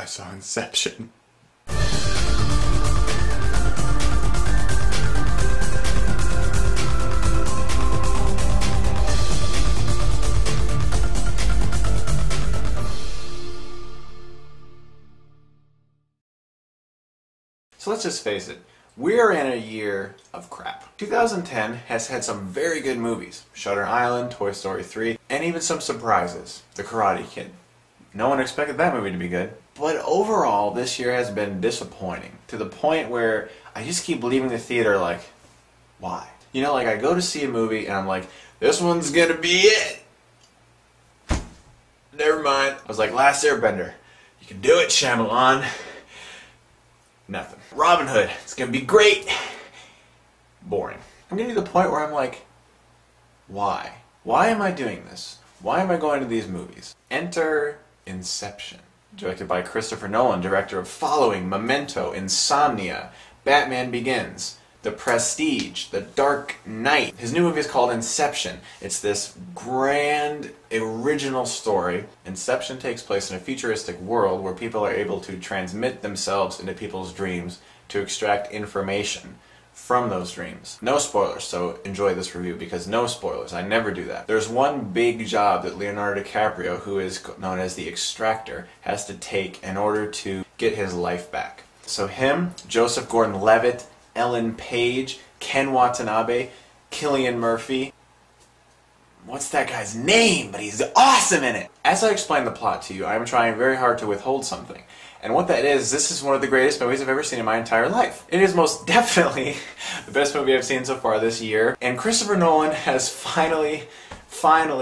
I saw Inception. So let's just face it, we're in a year of crap. 2010 has had some very good movies. Shutter Island, Toy Story 3, and even some surprises. The Karate Kid. No one expected that movie to be good. But overall, this year has been disappointing. To the point where I just keep leaving the theater like, why? You know, like I go to see a movie and I'm like, this one's gonna be it! Never mind. I was like, Last Airbender. You can do it, Shyamalan. Nothing. Robin Hood. It's gonna be great. Boring. I'm getting to the point where I'm like, why? Why am I doing this? Why am I going to these movies? Enter Inception. Directed by Christopher Nolan, director of Following, Memento, Insomnia, Batman Begins, The Prestige, The Dark Knight. His new movie is called Inception. It's this grand, original story. Inception takes place in a futuristic world where people are able to transmit themselves into people's dreams to extract information from those dreams. No spoilers, so enjoy this review because no spoilers. I never do that. There's one big job that Leonardo DiCaprio, who is known as the Extractor, has to take in order to get his life back. So him, Joseph Gordon-Levitt, Ellen Page, Ken Watanabe, Cillian Murphy. What's that guy's name? But he's awesome in it! As I explain the plot to you, I'm trying very hard to withhold something. And what that is, this is one of the greatest movies I've ever seen in my entire life. It is most definitely the best movie I've seen so far this year. And Christopher Nolan has finally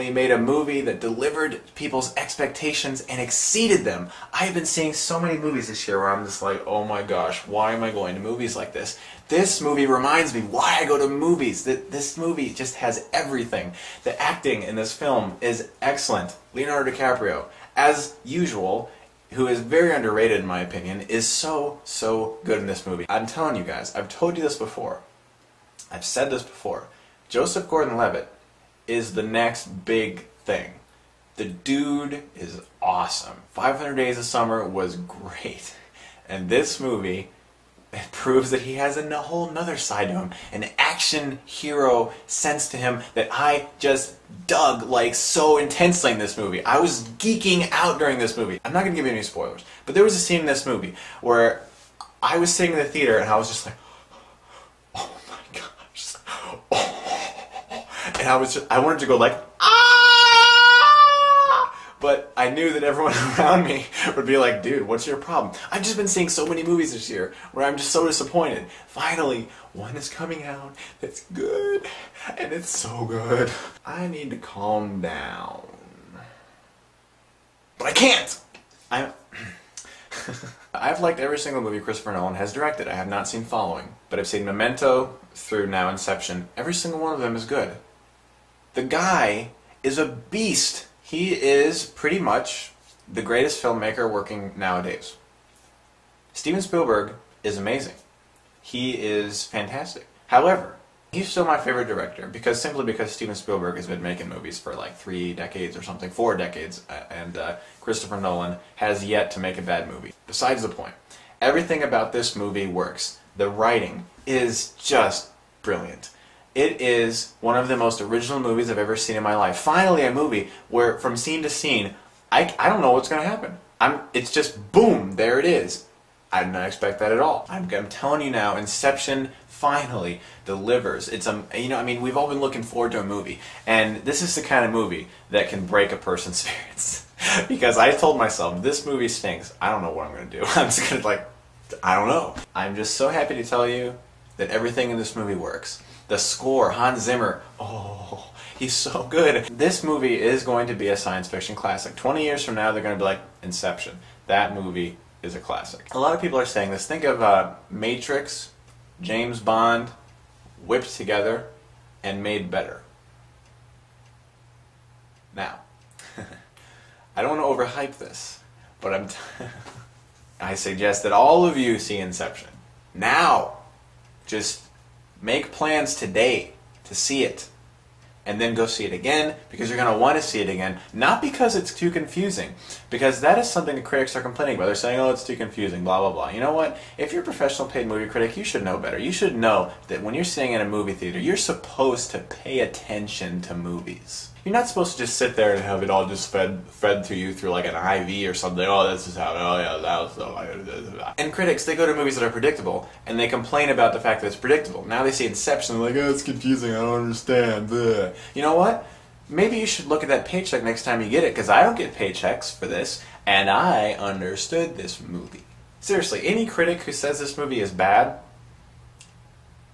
made a movie that delivered people's expectations and exceeded them. I have been seeing so many movies this year where I'm just like, oh my gosh, why am I going to movies like this? This movie reminds me why I go to movies. This movie just has everything. The acting in this film is excellent. Leonardo DiCaprio, as usual, who is very underrated in my opinion, is so good in this movie. I'm telling you guys, I've told you this before. I've said this before. Joseph Gordon-Levitt is the next big thing. The dude is awesome. 500 Days of Summer was great. And this movie, it proves that he has a whole nother side to him. An action hero sense to him that I just dug like so intensely in this movie. I was geeking out during this movie. I'm not going to give you any spoilers, but there was a scene in this movie where I was sitting in the theater and I was just like, oh my gosh. Oh. And I wanted to go like, but I knew that everyone around me would be like, dude, what's your problem? I've just been seeing so many movies this year where I'm just so disappointed. Finally, one is coming out that's good, and it's so good. I need to calm down. But I can't! I've liked every single movie Christopher Nolan has directed. I have not seen Following, but I've seen Memento through now Inception. Every single one of them is good. The guy is a beast. He is pretty much the greatest filmmaker working nowadays. Steven Spielberg is amazing. He is fantastic. However, he's still my favorite director simply because Steven Spielberg has been making movies for like 3 decades or something, 4 decades, and Christopher Nolan has yet to make a bad movie. Besides the point, everything about this movie works. The writing is just brilliant. It is one of the most original movies I've ever seen in my life. Finally, a movie where from scene to scene, I don't know what's going to happen. It's just boom, there it is. I did not expect that at all. I'm telling you now, Inception finally delivers. It's we've all been looking forward to a movie, and this is the kind of movie that can break a person's spirits. Because I told myself, this movie stinks. I don't know what I'm going to do. I'm just going to I don't know. I'm just so happy to tell you that everything in this movie works. The score, Hans Zimmer, oh, he's so good. This movie is going to be a science fiction classic. 20 years from now, they're going to be like, Inception. That movie is a classic. A lot of people are saying this. Think of Matrix, James Bond, whipped together and made better. Now, I don't want to overhype this, but I suggest that all of you see Inception. Now, just make plans today to see it. and then go see it again, because you're going to want to see it again, not because it's too confusing, because that is something the critics are complaining about. They're saying, oh, it's too confusing, blah, blah, blah. You know what? If you're a professional paid movie critic, you should know better. You should know that when you're sitting in a movie theater, you're supposed to pay attention to movies. You're not supposed to just sit there and have it all just fed to you through like an IV or something. Oh, this is how, oh yeah, that was so... And critics, they go to movies that are predictable, and they complain about the fact that it's predictable. Now they see Inception, they're like, oh, it's confusing, I don't understand. Bleh. You know what? Maybe you should look at that paycheck next time you get it, because I don't get paychecks for this, and I understood this movie. Seriously, any critic who says this movie is bad,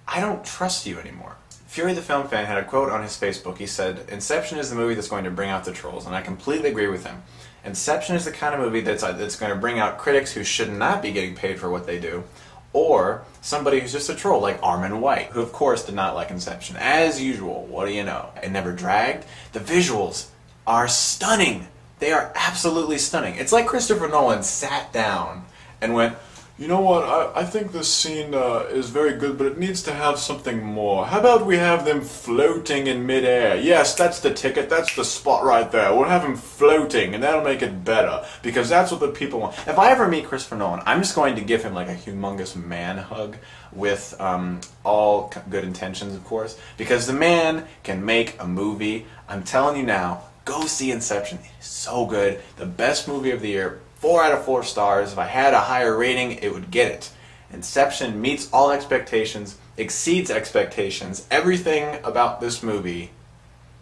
I don't trust you anymore. Fury the Film Fan had a quote on his Facebook. He said, Inception is the movie that's going to bring out the trolls, and I completely agree with him. Inception is the kind of movie that's going to bring out critics who should not be getting paid for what they do, or somebody who's just a troll, like Armin White, who of course did not like Inception. As usual, what do you know? It never dragged. The visuals are stunning. They are absolutely stunning. It's like Christopher Nolan sat down and went, you know what, I think this scene is very good, but it needs to have something more. How about we have them floating in midair? Yes, that's the ticket, that's the spot right there. We'll have them floating, and that'll make it better, because that's what the people want. If I ever meet Christopher Nolan, I'm just going to give him like a humongous man hug with all good intentions, of course, because the man can make a movie. I'm telling you now, go see Inception. It is so good. The best movie of the year. 4 out of 4 stars. If I had a higher rating, it would get it. Inception meets all expectations, exceeds expectations. Everything about this movie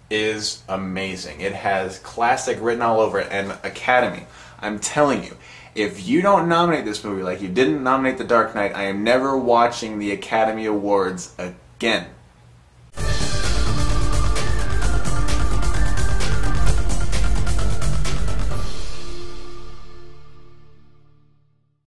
is amazing. It has classic written all over it, and Academy. I'm telling you, if you don't nominate this movie like you didn't nominate The Dark Knight, I am never watching the Academy Awards again.